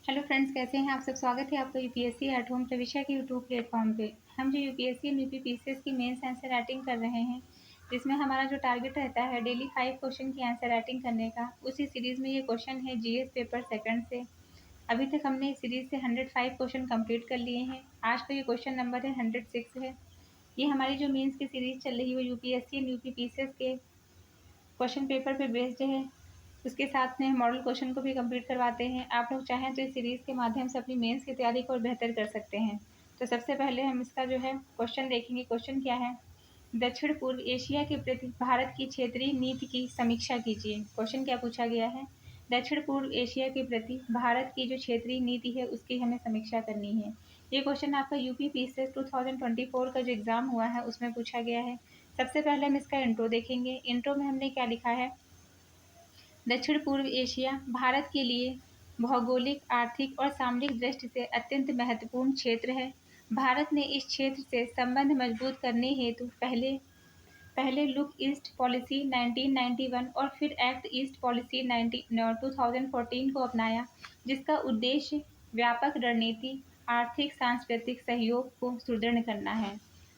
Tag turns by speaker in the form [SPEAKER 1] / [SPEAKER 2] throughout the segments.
[SPEAKER 1] Hello friends, कैसे हैं आप सब। स्वागत है आपका यूपीएससी एट होम प्रविष्या के यूट्यूब प्लेटफॉर्म पे। हम जो यूपीएससी और यूपी पीसीएस की मेंस आंसर राइटिंग कर रहे हैं, जिसमें हमारा जो टारगेट रहता है डेली 5 क्वेश्चन की आंसर राइटिंग करने का। उसी सीरीज़ में ये क्वेश्चन है जीएस पेपर सेकंड से। अभी तक हमने इस सीरीज़ से 105 क्वेश्चन कंप्लीट कर लिए हैं। आज का ये क्वेश्चन नंबर है 106 है। ये हमारी जो मेन्स की सीरीज़ चल रही है वो यूपीएससी और यूपी पीसीएस के क्वेश्चन पेपर पे बेस्ड है। उसके साथ में मॉडल क्वेश्चन को भी कंप्लीट करवाते हैं। आप लोग चाहें तो इस सीरीज़ के माध्यम से अपनी मेंस की तैयारी को और बेहतर कर सकते हैं। तो सबसे पहले हम इसका जो है क्वेश्चन देखेंगे। क्वेश्चन क्या है? दक्षिण पूर्व एशिया के प्रति भारत की क्षेत्रीय नीति की समीक्षा कीजिए। क्वेश्चन क्या पूछा गया है? दक्षिण पूर्व एशिया के प्रति भारत की जो क्षेत्रीय नीति है उसकी हमें समीक्षा करनी है। ये क्वेश्चन आपका यूपी पीसीएस 2024 का जो एग्ज़ाम हुआ है उसमें पूछा गया है। सबसे पहले हम इसका इंट्रो देखेंगे। इंट्रो में हमने क्या लिखा है? दक्षिण पूर्व एशिया भारत के लिए भौगोलिक, आर्थिक और सामरिक दृष्टि से अत्यंत महत्वपूर्ण क्षेत्र है। भारत ने इस क्षेत्र से संबंध मजबूत करने हेतु पहले पहले लुक ईस्ट पॉलिसी 1991 और फिर एक्ट ईस्ट पॉलिसी 2014 को अपनाया, जिसका उद्देश्य व्यापक रणनीति, आर्थिक सांस्कृतिक सहयोग को सुदृढ़ करना है।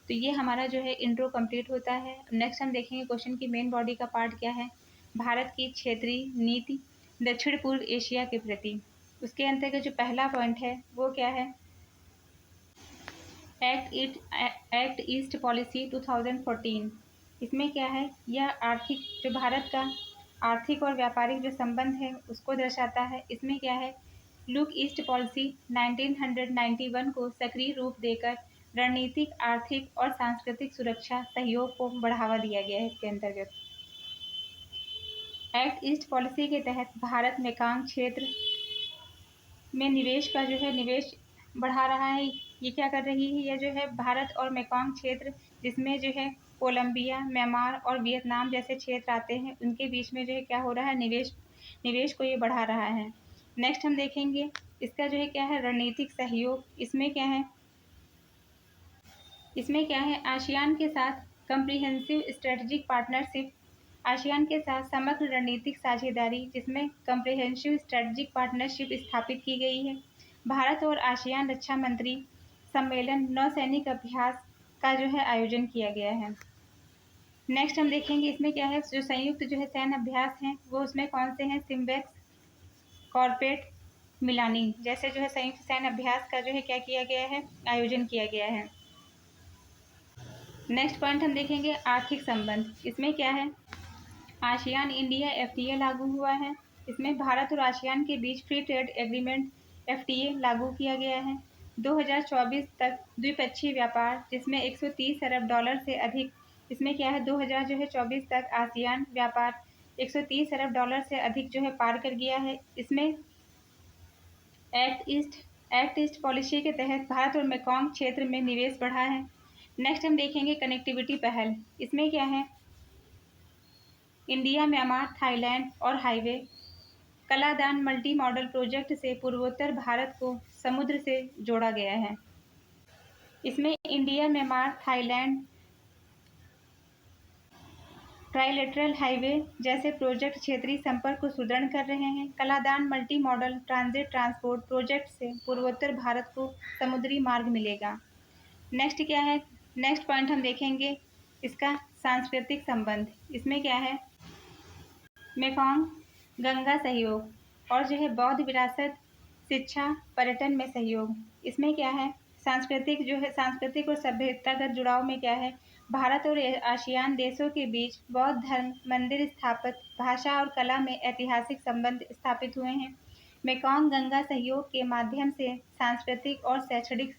[SPEAKER 1] तो ये हमारा जो है इंट्रो कंप्लीट होता है। नेक्स्ट हम देखेंगे क्वेश्चन की मेन बॉडी का पार्ट क्या है। भारत की क्षेत्रीय नीति दक्षिण पूर्व एशिया के प्रति। उसके अंतर्गत जो पहला पॉइंट है वो क्या है? Act east policy 2014। इसमें क्या है? यह आर्थिक जो भारत का आर्थिक और व्यापारिक जो संबंध है उसको दर्शाता है। इसमें क्या है? लुक ईस्ट पॉलिसी 1991 को सक्रिय रूप देकर रणनीतिक, आर्थिक और सांस्कृतिक सुरक्षा सहयोग को बढ़ावा दिया गया है। इसके अंतर्गत एक्ट ईस्ट पॉलिसी के तहत भारत मेकांग क्षेत्र में निवेश का जो है निवेश बढ़ा रहा है। ये क्या कर रही है? ये जो है भारत और मेकांग क्षेत्र, जिसमें जो है कोलंबिया, म्यांमार और वियतनाम जैसे क्षेत्र आते हैं, उनके बीच में जो है क्या हो रहा है? निवेश को ये बढ़ा रहा है। नेक्स्ट हम देखेंगे इसका जो है क्या है? रणनीतिक सहयोग। इसमें क्या है? आसियान के साथ कम्प्रिहेंसिव स्ट्रेटजिक पार्टनरशिप। आसियान के साथ समग्र रणनीतिक साझेदारी, जिसमें कम्प्रिहेंसिव स्ट्रेटजिक पार्टनरशिप स्थापित की गई है। भारत और आसियान रक्षा मंत्री सम्मेलन नौसैनिक अभ्यास का जो है आयोजन किया गया है। नेक्स्ट हम देखेंगे इसमें क्या है? जो संयुक्त जो है सैन्य अभ्यास हैं वो उसमें कौन से हैं? सिम्बेक्स, कॉर्पेट, मिलानी जैसे जो है संयुक्त सैन्य अभ्यास का जो है क्या किया गया है? आयोजन किया गया है। नेक्स्ट पॉइंट हम देखेंगे आर्थिक संबंध। इसमें क्या है? आसियान इंडिया एफटीए लागू हुआ है। इसमें भारत और आसियान के बीच फ्री ट्रेड एग्रीमेंट एफटीए लागू किया गया है। 2024 तक द्विपक्षीय व्यापार, जिसमें 130 अरब डॉलर से अधिक। इसमें क्या है? 2024 तक आसियान व्यापार 130 अरब डॉलर से अधिक जो है पार कर गया है। इसमें एक्ट ईस्ट पॉलिसी के तहत भारत और मेकॉन्ग क्षेत्र में निवेश बढ़ा है। नेक्स्ट हम देखेंगे कनेक्टिविटी पहल। इसमें क्या है? इंडिया, म्यांमार, थाईलैंड और highway Kaladan multi modal project से पूर्वोत्तर भारत को समुद्र से जोड़ा गया है। इसमें India, Myanmar, Thailand trilateral highway जैसे प्रोजेक्ट क्षेत्रीय संपर्क को सुदृढ़ कर रहे हैं। Kaladan multi modal transit transport project से पूर्वोत्तर भारत को समुद्री मार्ग मिलेगा। नेक्स्ट क्या है? नेक्स्ट पॉइंट हम देखेंगे इसका सांस्कृतिक संबंध। इसमें क्या है? मेकॉन्ग गंगा सहयोग और जो है बौद्ध विरासत, शिक्षा, पर्यटन में सहयोग। इसमें क्या है? सांस्कृतिक और सभ्यतागत जुड़ाव में क्या है? भारत और आसियान देशों के बीच बौद्ध धर्म, मंदिर स्थापत्य, भाषा और कला में ऐतिहासिक संबंध स्थापित हुए हैं। मेकॉन्ग गंगा सहयोग के माध्यम से सांस्कृतिक और शैक्षणिक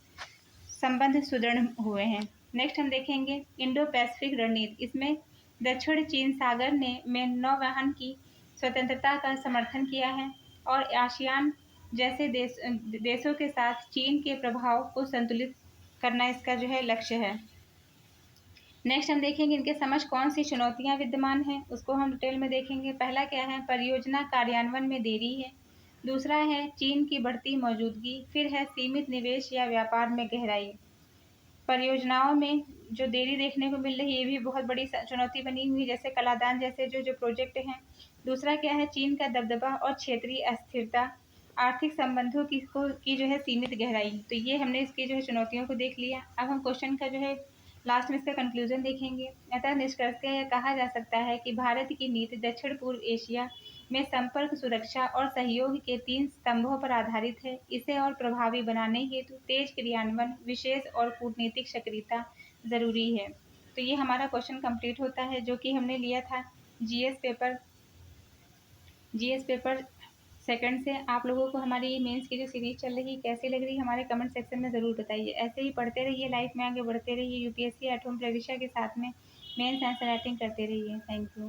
[SPEAKER 1] संबंध सुदृढ़ हुए हैं। नेक्स्ट हम देखेंगे इंडो पैसिफिक रणनीति। इसमें दक्षिण चीन सागर ने में नौवहन की स्वतंत्रता का समर्थन किया है और आसियान जैसे देशों के साथ चीन के प्रभाव को संतुलित करना इसका जो है लक्ष्य है। नेक्स्ट हम देखेंगे इनके समक्ष कौन सी चुनौतियां विद्यमान हैं, उसको हम डिटेल में देखेंगे। पहला क्या है? परियोजना कार्यान्वयन में देरी है। दूसरा है चीन की बढ़ती मौजूदगी। फिर है सीमित निवेश या व्यापार में गहराई। परियोजनाओं में जो देरी देखने को मिल रही है ये भी बहुत बड़ी चुनौती बनी हुई, जैसे कलादान जैसे जो प्रोजेक्ट हैं। दूसरा क्या है? चीन का दबदबा और क्षेत्रीय अस्थिरता। आर्थिक संबंधों की जो है सीमित गहराई। तो ये हमने इसकी जो है चुनौतियों को देख लिया। अब हम क्वेश्चन का जो है लास्ट में इसका कंक्लूजन देखेंगे। अतः निष्कर्षतः यह कहा जा सकता है कि भारत की नीति दक्षिण पूर्व एशिया में संपर्क, सुरक्षा और सहयोग के 3 स्तंभों पर आधारित है। इसे और प्रभावी बनाने हेतु तेज क्रियान्वयन, विशेष और कूटनीतिक सक्रियता जरूरी है। तो ये हमारा क्वेश्चन कंप्लीट होता है, जो कि हमने लिया था जीएस पेपर सेकंड से। आप लोगों को हमारी ये मेंस की जो सीरीज चल रही है कैसी लग रही है, हमारे कमेंट सेक्शन में ज़रूर बताइए। ऐसे ही पढ़ते रहिए, लाइफ में आगे बढ़ते रहिए, यूपीएससी एट होम प्रविष्या के साथ में मेंस आंसर राइटिंग करते रहिए। Thank you.